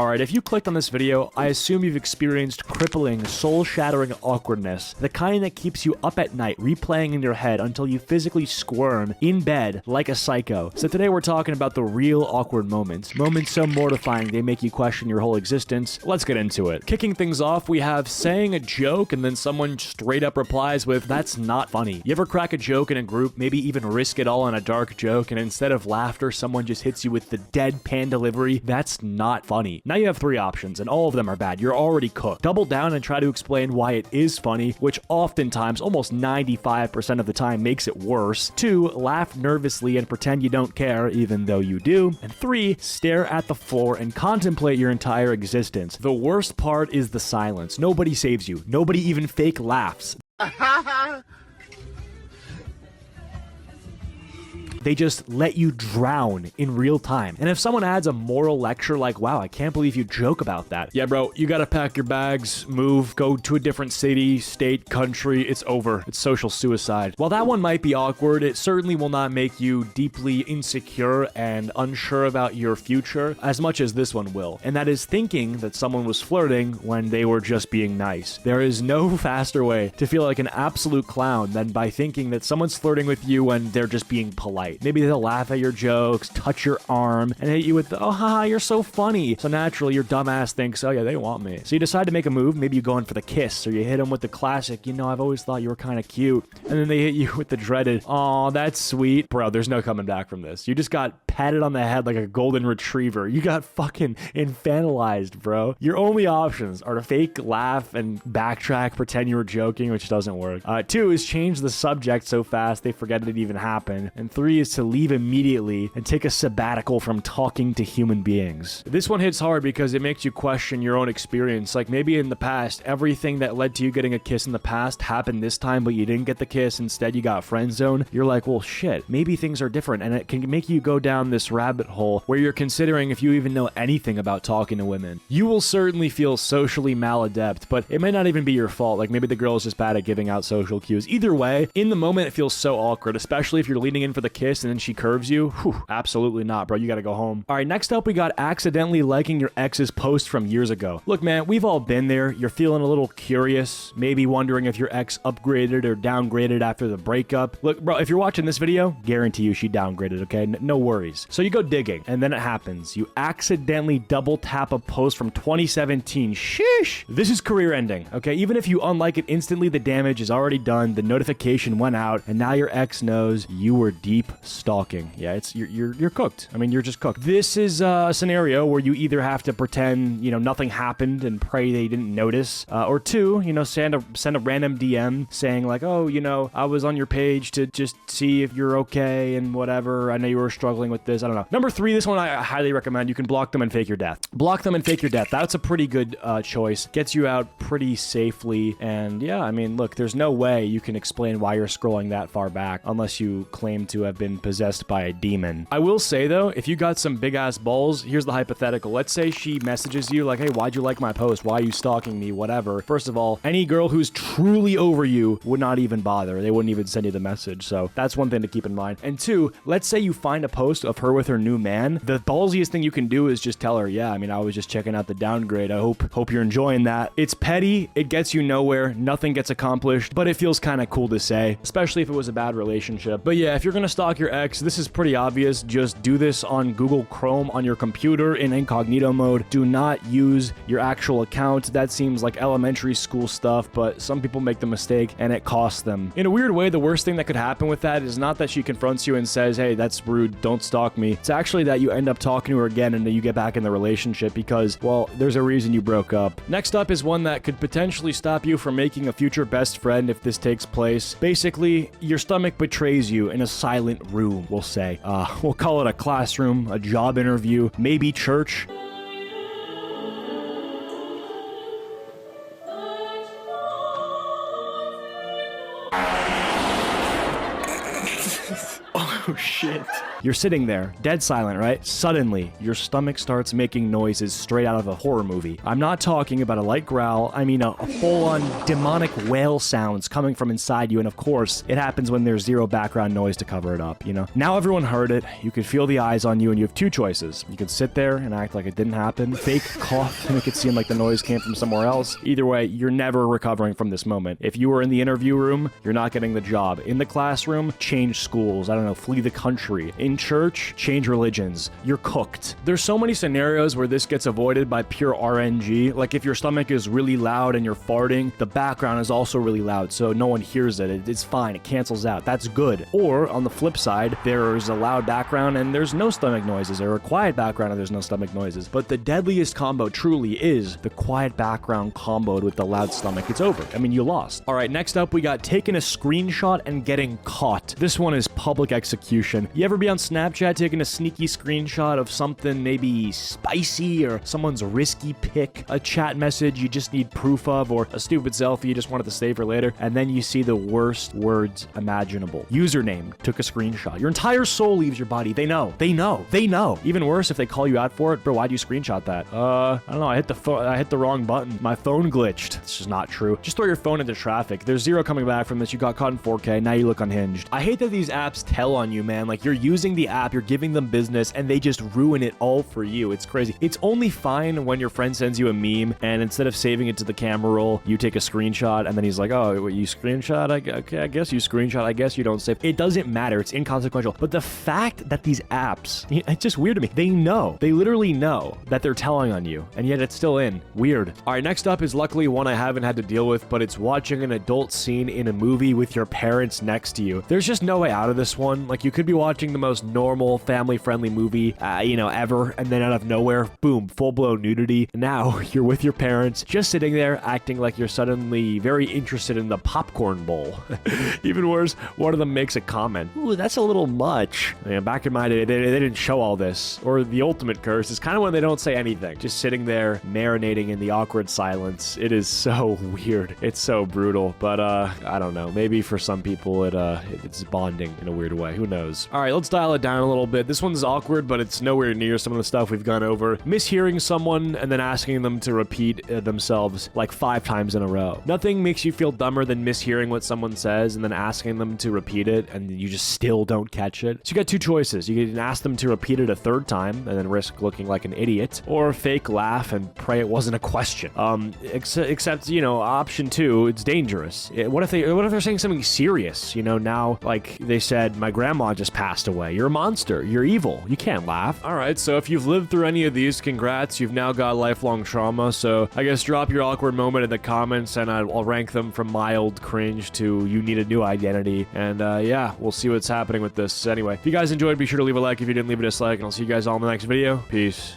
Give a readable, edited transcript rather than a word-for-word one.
Alright, if you clicked on this video, I assume you've experienced crippling, soul-shattering awkwardness. The kind that keeps you up at night, replaying in your head until you physically squirm in bed like a psycho. So today we're talking about the real awkward moments. Moments so mortifying they make you question your whole existence. Let's get into it. Kicking things off, we have saying a joke and then someone straight up replies with, "That's not funny." You ever crack a joke in a group, maybe even risk it all on a dark joke, and instead of laughter, someone just hits you with the deadpan delivery? That's not funny. Now you have three options, and all of them are bad. You're already cooked. Double down and try to explain why it is funny, which oftentimes, almost 95% of the time, makes it worse. 2, laugh nervously and pretend you don't care, even though you do. And 3, stare at the floor and contemplate your entire existence. The worst part is the silence. Nobody saves you. Nobody even fake laughs. They just let you drown in real time. And if someone adds a moral lecture like, "Wow, I can't believe you joke about that." Yeah, bro, you gotta pack your bags, move, go to a different city, state, country. It's over. It's social suicide. While that one might be awkward, it certainly will not make you deeply insecure and unsure about your future as much as this one will. And that is thinking that someone was flirting when they were just being nice. There is no faster way to feel like an absolute clown than by thinking that someone's flirting with you when they're just being polite. Maybe they'll laugh at your jokes, touch your arm, and hit you with the, "Oh, haha, you're so funny." So naturally, your dumbass thinks, "Oh yeah, they want me." So you decide to make a move. Maybe you go in for the kiss, or you hit them with the classic, "You know, I've always thought you were kind of cute." And then they hit you with the dreaded, "Aw, that's sweet." Bro, there's no coming back from this. You just got patted on the head like a golden retriever. You got fucking infantilized, bro. Your only options are to fake laugh and backtrack, pretend you were joking, which doesn't work. 2 is change the subject so fast they forget it even happened. And 3 is to leave immediately and take a sabbatical from talking to human beings. This one hits hard because it makes you question your own experience. Like maybe in the past, everything that led to you getting a kiss in the past happened this time, but you didn't get the kiss. Instead, you got friend zone. You're like, well, shit, maybe things are different. And it can make you go down this rabbit hole where you're considering if you even know anything about talking to women. You will certainly feel socially maladept, but it may not even be your fault. Like maybe the girl is just bad at giving out social cues. Either way, in the moment, it feels so awkward, especially if you're leaning in for the kiss and then she curves you. Whew, absolutely not, bro. You gotta go home. All right, next up, we got accidentally liking your ex's post from years ago. Look, man, we've all been there. You're feeling a little curious, maybe wondering if your ex upgraded or downgraded after the breakup. Look, bro, if you're watching this video, guarantee you she downgraded, okay? No worries. So you go digging, and then it happens. You accidentally double tap a post from 2017. Sheesh! This is career ending, okay? Even if you unlike it instantly, the damage is already done, the notification went out, and now your ex knows you were deep stalking. Yeah, you're cooked. I mean, you're just cooked. This is a scenario where you either have to pretend, you know, nothing happened and pray they didn't notice, or 2, you know, send a random DM saying like, "Oh, you know, I was on your page to just see if you're okay and whatever. I know you were struggling with this." I don't know. Number 3, this one I highly recommend. You can block them and fake your death. Block them and fake your death. That's a pretty good choice. Gets you out pretty safely. And yeah, I mean, look, there's no way you can explain why you're scrolling that far back unless you claim to have been possessed by a demon. I will say though, if you got some big ass balls, here's the hypothetical. Let's say she messages you like, "Hey, why'd you like my post? Why are you stalking me?" Whatever. First of all, any girl who's truly over you would not even bother. They wouldn't even send you the message. So that's one thing to keep in mind. And 2, let's say you find a post of her with her new man. The ballsiest thing you can do is just tell her, "Yeah, I mean, I was just checking out the downgrade. I hope you're enjoying that." It's petty. It gets you nowhere. Nothing gets accomplished, but it feels kind of cool to say, especially if it was a bad relationship. But yeah, if you're gonna stalk your ex, this is pretty obvious. Just do this on Google Chrome on your computer in incognito mode. Do not use your actual account. That seems like elementary school stuff, but some people make the mistake and it costs them. In a weird way, the worst thing that could happen with that is not that she confronts you and says, "Hey, that's rude, don't stalk me." It's actually that you end up talking to her again and then you get back in the relationship because, well, there's a reason you broke up. Next up is one that could potentially stop you from making a future best friend if this takes place. Basically, your stomach betrays you in a silent room, we'll say. We'll call it a classroom, a job interview, maybe church. Oh shit. You're sitting there, dead silent, right? Suddenly, your stomach starts making noises straight out of a horror movie. I'm not talking about a light growl, I mean a full-on demonic wail sounds coming from inside you, and of course, it happens when there's zero background noise to cover it up, you know? Now everyone heard it, you could feel the eyes on you, and you have two choices. You could sit there and act like it didn't happen, fake cough to make it seem like the noise came from somewhere else. Either way, you're never recovering from this moment. If you were in the interview room, you're not getting the job. In the classroom, change schools. I don't know, flee the country. In church, change religions. You're cooked. There's so many scenarios where this gets avoided by pure RNG. Like if your stomach is really loud and you're farting, the background is also really loud, so no one hears it. It's fine. It cancels out. That's good. Or on the flip side, there's a loud background and there's no stomach noises, or a quiet background and there's no stomach noises. But the deadliest combo truly is the quiet background comboed with the loud stomach. It's over. I mean, you lost. All right, next up, we got taking a screenshot and getting caught. This one is public execution. You ever be on Snapchat taking a sneaky screenshot of something maybe spicy or someone's risky pic, a chat message you just need proof of, or a stupid selfie you just wanted to save for later, and then you see the worst words imaginable. Username, took a screenshot. Your entire soul leaves your body. They know. They know. They know. Even worse if they call you out for it. Bro, why'd you screenshot that? I don't know. I hit the wrong button. My phone glitched. It's just not true. Just throw your phone into traffic. There's zero coming back from this. You got caught in 4K. Now you look unhinged. I hate that these apps tell on you, man. Like, you're using the app, you're giving them business, and they just ruin it all for you. It's crazy. It's only fine when your friend sends you a meme, and instead of saving it to the camera roll, you take a screenshot, and then he's like, oh, you screenshot? Okay, I guess you screenshot. I guess you don't save. It doesn't matter. It's inconsequential. But the fact that these apps, it's just weird to me. They know. They literally know that they're telling on you, and yet it's still in. Weird. All right, next up is luckily one I haven't had to deal with, but it's watching an adult scene in a movie with your parents next to you. There's just no way out of this one. Like, you could be watching the most normal, family-friendly movie, ever, and then out of nowhere, boom, full-blown nudity. Now you're with your parents, just sitting there acting like you're suddenly very interested in the popcorn bowl. Even worse, one of them makes a comment. Ooh, that's a little much. Back in my day, they didn't show all this. Or the ultimate curse is kind of when they don't say anything. Just sitting there, marinating in the awkward silence. It is so weird. It's so brutal. But, I don't know. Maybe for some people, it's bonding in a weird way. Who knows? All right, let's dial it down a little bit. This one's awkward, but it's nowhere near some of the stuff we've gone over. Mishearing someone and then asking them to repeat themselves like 5 times in a row. Nothing makes you feel dumber than mishearing what someone says and then asking them to repeat it, and you just still don't catch it. So you got two choices. You can ask them to repeat it a 3rd time and then risk looking like an idiot, or fake laugh and pray it wasn't a question. Except, option 2, it's dangerous. What if they're saying something serious? Now, like they said, my grandma just passed away. You're a monster. You're evil. You can't laugh. All right, so if you've lived through any of these, congrats. You've now got lifelong trauma. So I guess drop your awkward moment in the comments, and I'll rank them from mild cringe to you need a new identity. And yeah, we'll see what's happening with this. Anyway, if you guys enjoyed, be sure to leave a like. If you didn't, leave a dislike, and I'll see you guys all in the next video. Peace.